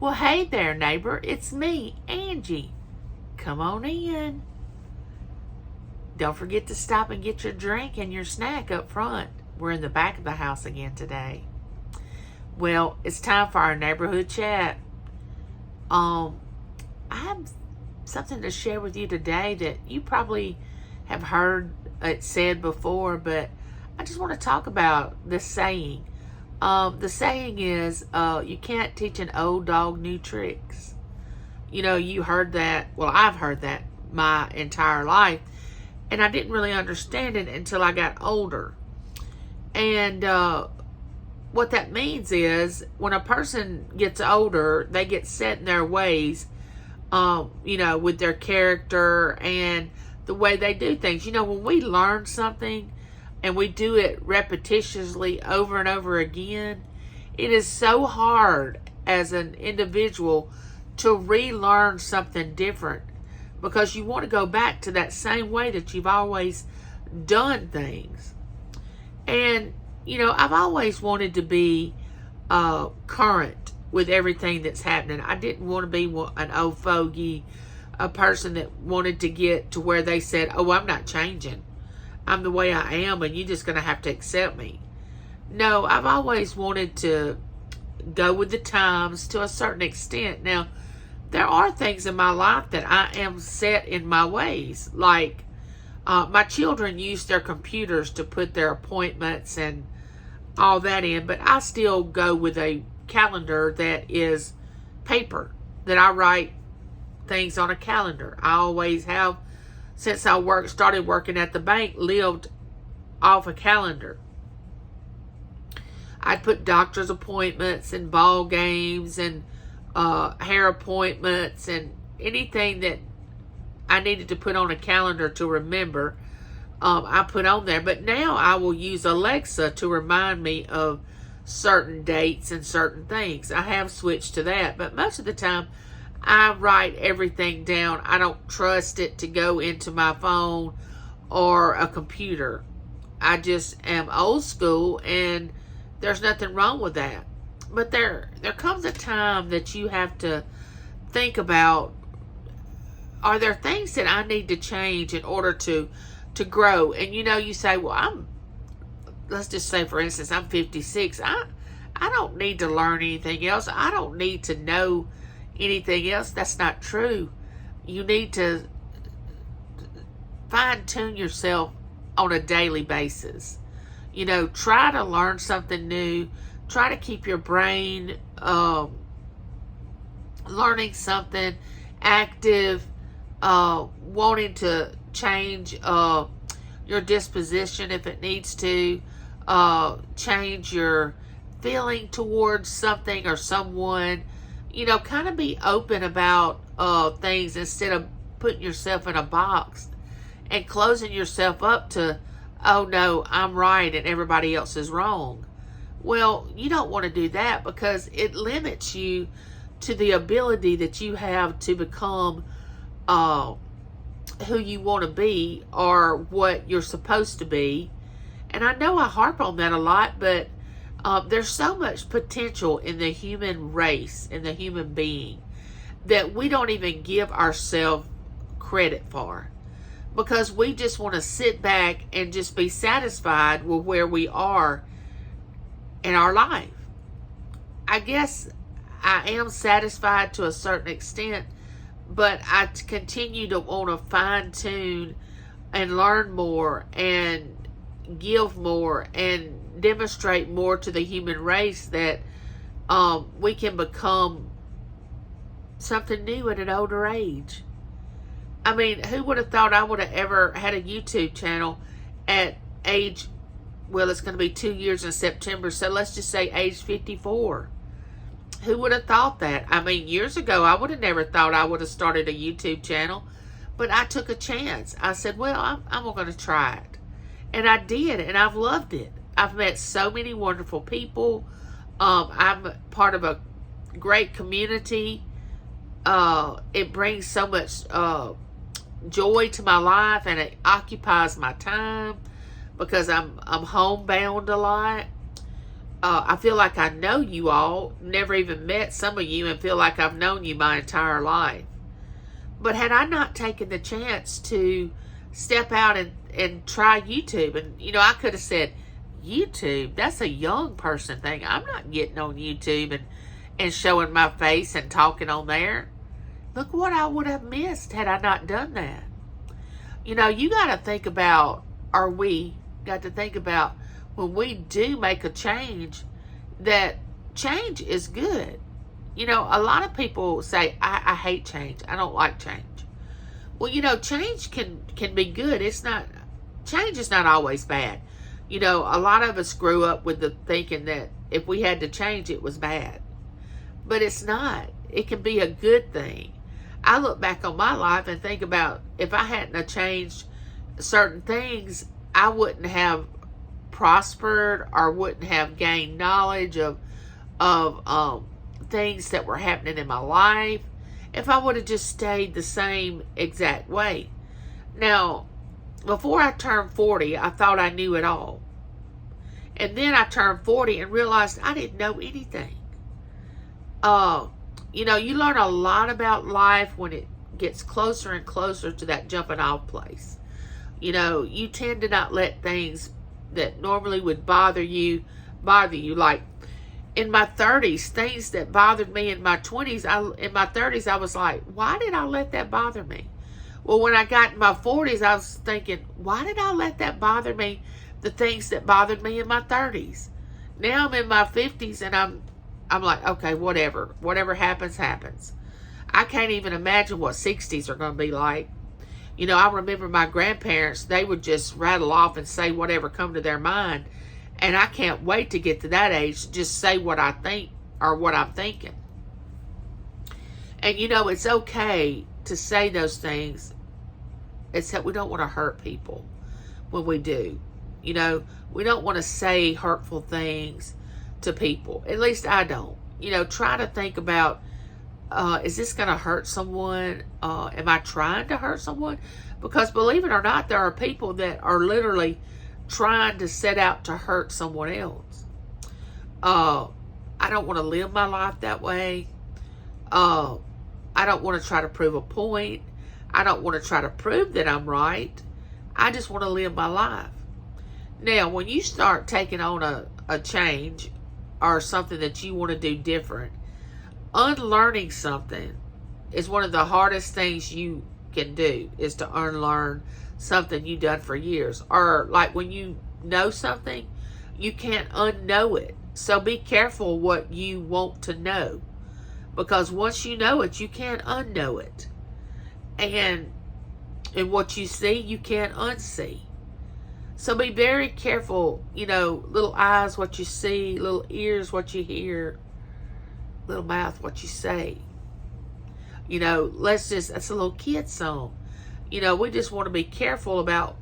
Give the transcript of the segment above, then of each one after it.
Well, hey there, neighbor. It's me, Angie. Come on in. Don't forget to stop and get your drink and your snack up front. We're in the back of the house again today. Well, it's time for our neighborhood chat. I have something to share with you today that you probably have heard it said before, but I just want to talk about this saying. The saying is, you can't teach an old dog new tricks. You know, you heard that. Well, I've heard that my entire life, and I didn't really understand it until I got older. And what that means is, when a person gets older, they get set in their ways, with their character and the way they do things. You know, when we learn something and we do it repetitiously over and over again, it is so hard as an individual to relearn something different, because you want to go back to that same way that you've always done things. And, I've always wanted to be current with everything that's happening. I didn't want to be an old fogey, a person that wanted to get to where they said, oh, I'm not changing. I'm the way I am, and you're just going to have to accept me. No, I've always wanted to go with the times to a certain extent. Now, there are things in my life that I am set in my ways. Like, my children use their computers to put their appointments and all that in, but I still go with a calendar that is paper, that I write things on a calendar. I always have, since I started working at the bank, lived off a calendar. I'd put doctor's appointments and ball games and hair appointments and anything that I needed to put on a calendar to remember, I put on there. But now I will use Alexa to remind me of certain dates and certain things. I have switched to that, but most of the time I write everything down. I don't trust it to go into my phone or a computer. I just am old school, and there's nothing wrong with that. But there comes a time that you have to think about, are there things that I need to change in order to grow? And you say, well, let's just say, for instance, I'm 56. I don't need to learn anything else. I don't need to know anything else. That's not true. You need to fine-tune yourself on a daily basis. Try to learn something new. Try to keep your brain learning something, active, wanting to change your disposition if it needs to, change your feeling towards something or someone. Kind of be open about things instead of putting yourself in a box and closing yourself up to, oh no, I'm right and everybody else is wrong. Well, you don't want to do that, because it limits you to the ability that you have to become who you want to be or what you're supposed to be. And I know I harp on that a lot, but there's so much potential in the human race, in the human being, that we don't even give ourselves credit for, because we just want to sit back and just be satisfied with where we are in our life. I guess I am satisfied to a certain extent, but I continue to want to fine-tune and learn more and give more and demonstrate more to the human race that we can become something new at an older age. I mean, who would have thought I would have ever had a YouTube channel at age, well, it's going to be 2 years in September, so let's just say age 54. Who would have thought that? I mean, years ago, I would have never thought I would have started a YouTube channel, but I took a chance. I said, well, I'm going to try it. And I did, and I've loved it. I've met so many wonderful people. I'm part of a great community. It brings so much joy to my life, and it occupies my time because I'm homebound a lot. I feel like I know you all, never even met some of you, and feel like I've known you my entire life. But had I not taken the chance to step out and try YouTube, and I could have said, YouTube, that's a young person thing. I'm not getting on YouTube and showing my face and talking on there. Look what I would have missed had I not done that. You got to think about, or we got to think about, when we do make a change, that change is good. A lot of people say, I hate change. I don't like change. Well, change can be good. Change is not always bad. A lot of us grew up with the thinking that if we had to change, it was bad. But it's not. It can be a good thing. I look back on my life and think about, if I hadn't have changed certain things, I wouldn't have prospered or wouldn't have gained knowledge of things that were happening in my life if I would have just stayed the same exact way. Now, before I turned 40, I thought I knew it all. And then I turned 40 and realized I didn't know anything. You learn a lot about life when it gets closer and closer to that jumping off place. You tend to not let things that normally would bother you. Like in my 30s, things that bothered me in my 20s, in my 30s, I was like, why did I let that bother me? Well, when I got in my 40s, I was thinking, why did I let that bother me? The things that bothered me in my 30s. Now I'm in my 50s and I'm like, okay, whatever happens, happens. I can't even imagine what 60s are going to be like. I remember my grandparents, they would just rattle off and say whatever come to their mind. And I can't wait to get to that age to just say what I think or what I'm thinking. And it's okay to say those things, except we don't want to hurt people when we do. We don't want to say hurtful things to people. At least I don't. Try to think about, is this going to hurt someone? Am I trying to hurt someone? Because believe it or not, there are people that are literally trying to set out to hurt someone else. I don't want to live my life that way. I don't want to try to prove a point. I don't want to try to prove that I'm right. I just want to live my life. Now, when you start taking on a change or something that you want to do different, unlearning something is one of the hardest things you can do, is to unlearn something you've done for years. Or like when you know something, you can't unknow it. So be careful what you want to know, because once you know it, you can't unknow it. And what you see, you can't unsee. So be very careful, little eyes, what you see, little ears, what you hear, little mouth, what you say. That's a little kid song. We just want to be careful about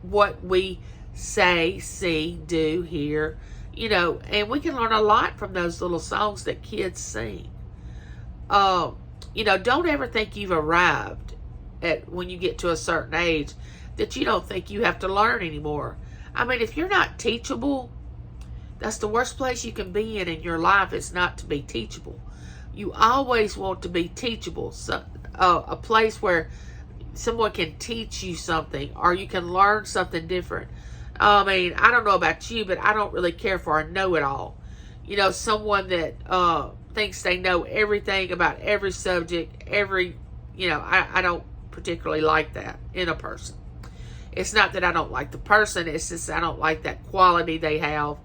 what we say, see, do, hear, and we can learn a lot from those little songs that kids sing. Don't ever think you've arrived at when you get to a certain age that you don't think you have to learn anymore. I mean, if you're not teachable, that's the worst place you can be in your life, is not to be teachable. You always want to be teachable. So, a place where someone can teach you something, or you can learn something different. I mean, I don't know about you, but I don't really care for a know-it-all. Someone that thinks they know everything about every subject, I don't particularly like that in a person. It's not that I don't like the person, it's just I don't like that quality they have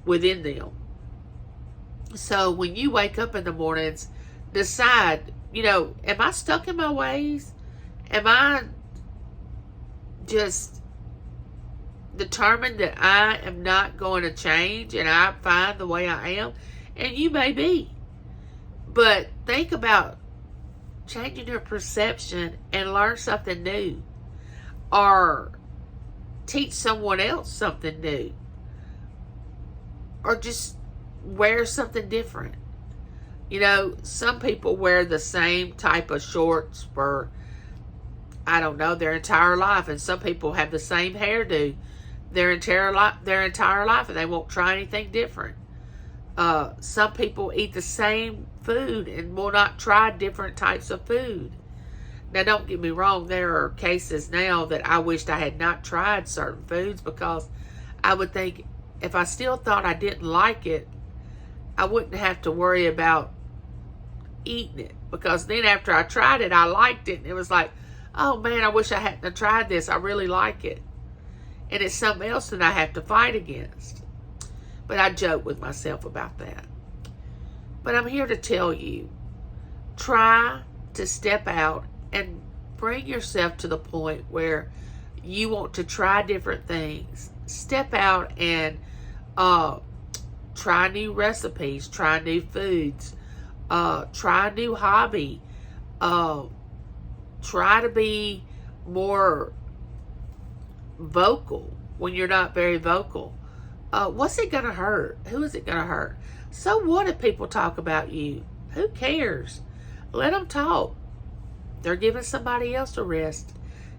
within them. So when you wake up in the mornings, decide, am I stuck in my ways? Am I just determined that I am not going to change and I'm fine the way I am? And you may be. But think about changing your perception and learn something new. Or teach someone else something new. Or just wear something different. Some people wear the same type of shorts for, I don't know, their entire life. And some people have the same hairdo their entire life, and they won't try anything different. Some people eat the same food and will not try different types of food. Now, don't get me wrong, there are cases now that I wished I had not tried certain foods, because I would think if I still thought I didn't like it, I wouldn't have to worry about eating it, because then after I tried it, I liked it, and it was like, oh man, I wish I hadn't tried this. I really like it. And it's something else that I have to fight against. But I joke with myself about that. But I'm here to tell you, try to step out and bring yourself to the point where you want to try different things. Step out and try new recipes, try new foods, try a new hobby, try to be more vocal when you're not very vocal. What's it going to hurt? Who is it going to hurt? So what if people talk about you? Who cares? Let them talk. They're giving somebody else a rest,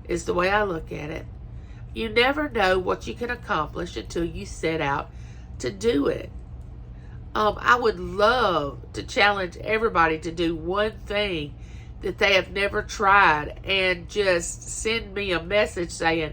is the way I look at it. You never know what you can accomplish until you set out to do it. I would love to challenge everybody to do one thing that they have never tried, and just send me a message saying,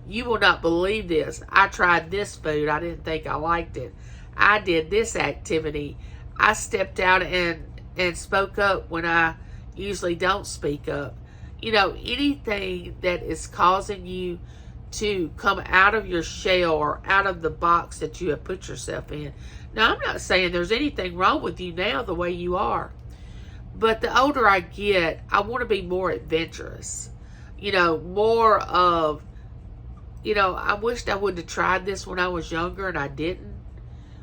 you will not believe this. I tried this food. I didn't think I liked it. I did this activity. I stepped out and spoke up when I usually don't speak up. You know, anything that is causing you to come out of your shell or out of the box that you have put yourself in. Now, I'm not saying there's anything wrong with you now the way you are. But the older I get, I want to be more adventurous. You know, more of, you know, I wished I would have tried this when I was younger and I didn't.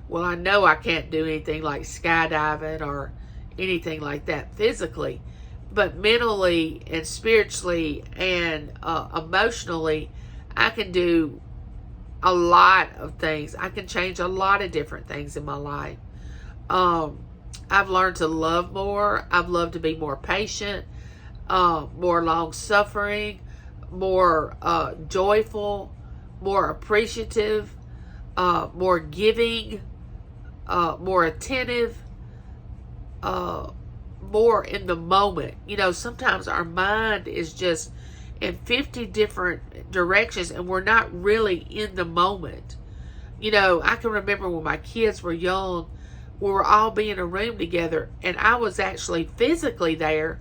Well, I know I can't do anything like skydiving or anything like that physically. But mentally and spiritually and emotionally, I can do a lot of things. I can change a lot of different things in my life. I've learned to love more. I've learned to be more patient, more long-suffering, more joyful, more appreciative, more giving, more attentive, more in the moment. You know, sometimes our mind is just in 50 different directions and we're not really in the moment. You know, I can remember when my kids were young, we were all be in a room together and I was actually physically there,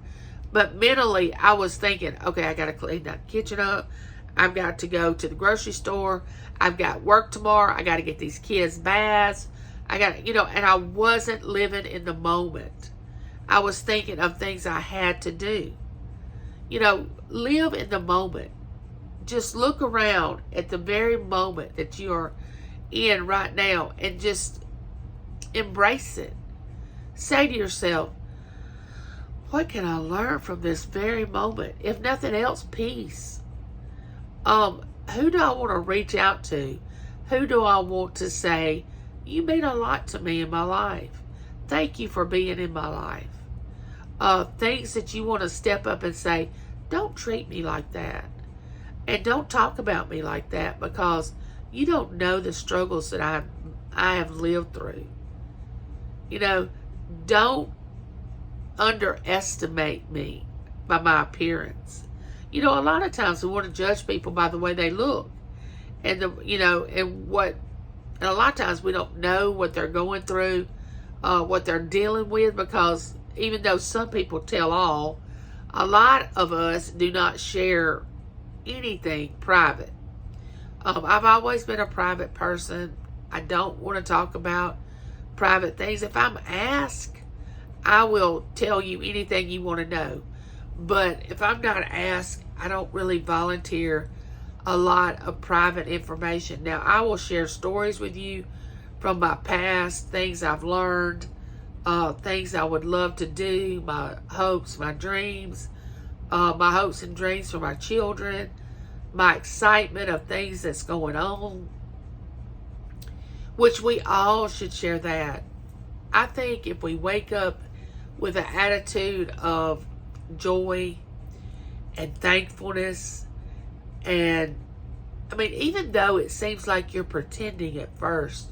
but mentally I was thinking, okay, I got to clean that kitchen up. I've got to go to the grocery store. I've got work tomorrow. I got to get these kids baths. I got, you know, and I wasn't living in the moment. I was thinking of things I had to do. You know, live in the moment. Just look around at the very moment that you are in right now and just embrace it. Say to yourself, what can I learn from this very moment? If nothing else, peace. Who do I want to reach out to? Who do I want to say, you mean a lot to me in my life. Thank you for being in my life. Things that you want to step up and say, don't treat me like that. And don't talk about me like that, because you don't know the struggles that I have lived through. You know, don't underestimate me by my appearance. You know, a lot of times we want to judge people by the way they look. And and a lot of times we don't know what they're going through, what they're dealing with, because even though some people tell all, a lot of us do not share anything private. I've always been a private person. I don't want to talk about private things. If I'm asked, I will tell you anything you want to know. But if I'm not asked, I don't really volunteer a lot of private information. Now, I will share stories with you from my past, things I've learned, things I would love to do, my hopes, my dreams, my hopes and dreams for my children, my excitement of things that's going on, which we all should share that. I think if we wake up with an attitude of joy and thankfulness and I mean, even though it seems like you're pretending at first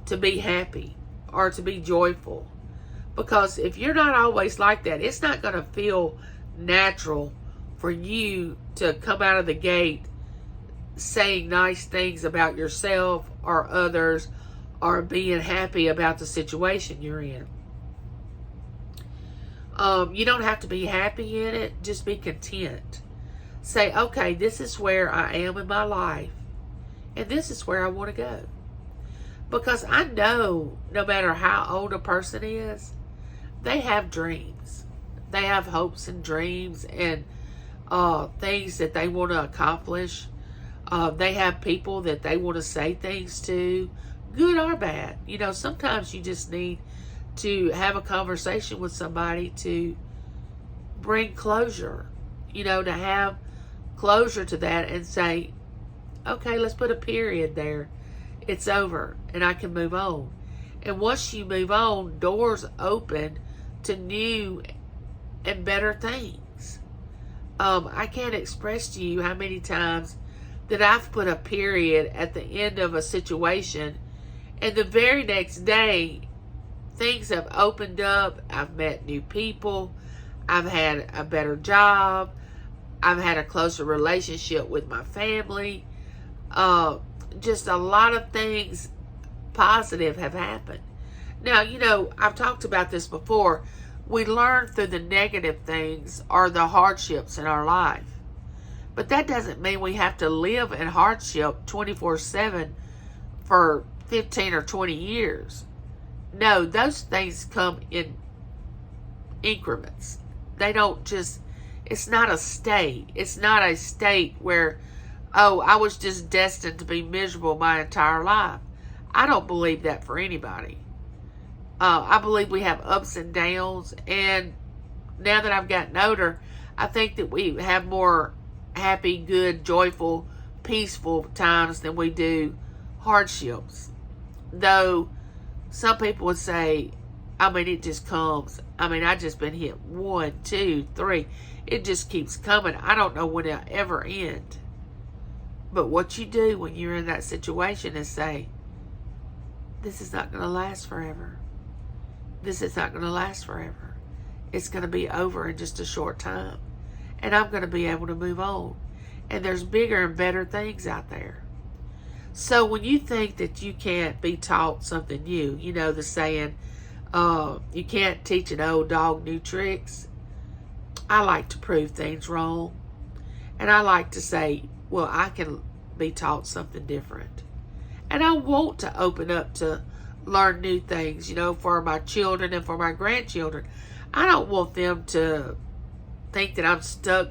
to be happy or to be joyful, because if you're not always like that, it's not going to feel natural for you to come out of the gate saying nice things about yourself or others or being happy about the situation you're in. You don't have to be happy in it. Just be content. Say, okay, this is where I am in my life, and this is where I want to go. Because I know no matter how old a person is, they have dreams. They have hopes and dreams and things that they want to accomplish. They have people that they want to say things to, good or bad. You know, sometimes you just need to have a conversation with somebody to bring closure, you know, to have closure to that and say, okay, let's put a period there. It's over and I can move on. And once you move on, doors open to new and better things. I can't express to you how many times that I've put a period at the end of a situation, and the very next day things have opened up. I've met new people. I've had a better job. I've had a closer relationship with my family. Just a lot of things positive have happened. Now, you know, I've talked about this before. We learn through the negative things or the hardships in our life. But that doesn't mean we have to live in hardship 24/7 for 15 or 20 years. No, those things come in increments. They don't just, it's not a state. It's not a state where, oh, I was just destined to be miserable my entire life. I don't believe that for anybody. I believe we have ups and downs. And now that I've gotten older, I think that we have more happy, good, joyful, peaceful times than we do hardships. Though some people would say, I mean, it just comes. I mean, I just been hit 1, 2, 3. It just keeps coming. I don't know when it'll ever end. But what you do when you're in that situation is say, this is not going to last forever. This is not going to last forever. It's going to be over in just a short time. And I'm going to be able to move on. And there's bigger and better things out there. So when you think that you can't be taught something new, you know the saying, you can't teach an old dog new tricks. I like to prove things wrong. And I like to say, well, I can be taught something different. And I want to open up to learn new things, you know, for my children and for my grandchildren. I don't want them to think that I'm stuck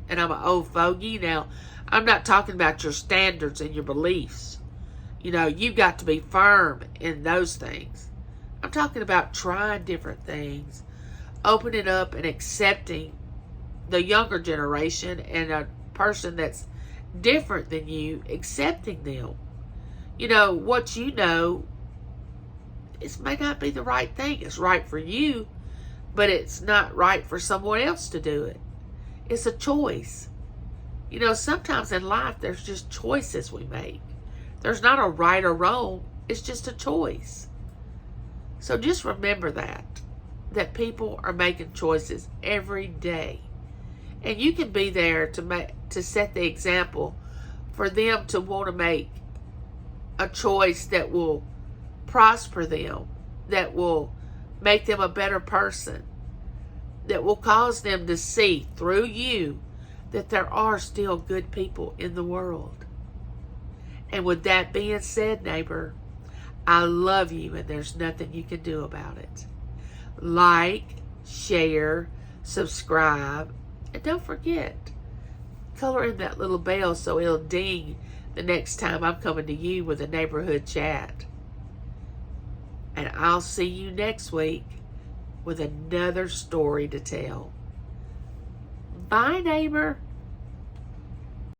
and I'm an old fogey. Now, I'm not talking about your standards and your beliefs. You know, you've got to be firm in those things. I'm talking about trying different things, opening up and accepting the younger generation and a person that's different than you, accepting them. You know, what you know, it may not be the right thing. It's right for you, but it's not right for someone else to do it. It's a choice. You know, sometimes in life, there's just choices we make. There's not a right or wrong. It's just a choice. So just remember that people are making choices every day. And you can be there to set the example for them to want to make a choice that will prosper them, that will make them a better person, that will cause them to see through you that there are still good people in the world. And with that being said, neighbor, I love you and there's nothing you can do about it. Like, share, subscribe, and don't forget, color in that little bell so it'll ding the next time I'm coming to you with a neighborhood chat. And I'll see you next week with another story to tell. Bye, neighbor.